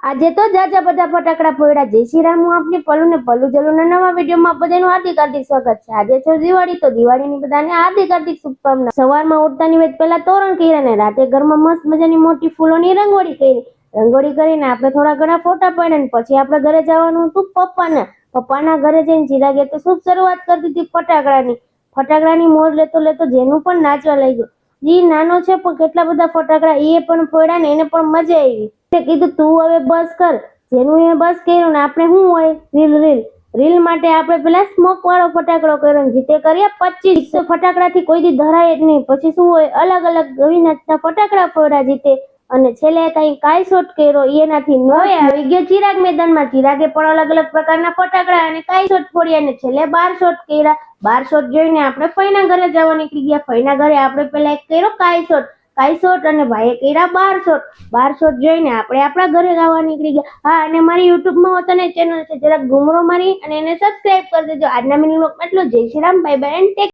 આજે તો જાજા બધા ફટાકડા ફોડ્યા. જય શ્રી રામ. હું આપની પલ્લુ ને પલ્લુ જલુના નવા વિડીયોમાં બધાનું હાર્દિક હાર્દિક સ્વાગત છે. આજે છે દિવાળી, તો દિવાળીની બધાને હાર્દિક હાર્દિક શુભકામના. સવારમાં ઉઠતાની વેત પહેલા તોરણ કર્યા ને રાતે ઘરમાં મસ્ત મજાની મોટી ફૂલોની રંગોળી કરી. રંગોળી કરીને આપણે થોડા ઘણા ફોટા પાડ્યા ને પછી આપણે ઘરે જવાનું હતું પપ્પાના ઘરે જઈને ચિરાગે તો શુભ શરૂઆત કરી દીધી ફટાકડાની મોજ લેતો લેતો જેનું પણ નાચવા લાગ્યો. જી નાનો છે પણ કેટલા બધા ફટાકડા એ પણ ફોડ્યા ને એને પણ મજા આવી. કીધું તું હવે બસ કર. જેનું એ બસ કર્યું ને આપણે શું હોય રીલ માટે આપણે પેલા સ્મોક વાળો ફટાકડો કર્યો ને જીતે કર્યા 25 ફટાકડાથી કોઈ દી ધરાય જ નહીં. પછી શું હોય અલગ અલગ ગવી નાચતા ફટાકડા ફોડ્યા જીતે અને છેલ્લે કઈ કાઈ શોટ કર્યો એનાથી આવી ગયો ચિરાગ મેદાનમાં. ચિરાગે પણ અલગ અલગ પ્રકારના ફટાકડા અને કાઈ શોટ ફોડ્યા અને છેલ્લે 12 શોટ કર્યા. 12 શોટ જોઈને આપણે ફઈના ઘરે જવા નીકળી ગયા. ફઈના ઘરે આપણે પેલા એક કર્યો કાઈ શોટ અને ભાઈએ કર્યા 12 શોટ જોઈને આપણે આપણા ઘરે ગાવા નીકળી ગયા. હા, અને મારી યુટ્યુબમાં પોતાની ચેનલ છે, જરાક ઘુમરો મારી અને એને સબસ્ક્રાઇબ કરી દેજો. આજના મિનિટ એટલું. જય Shri Ram, bye bye and tech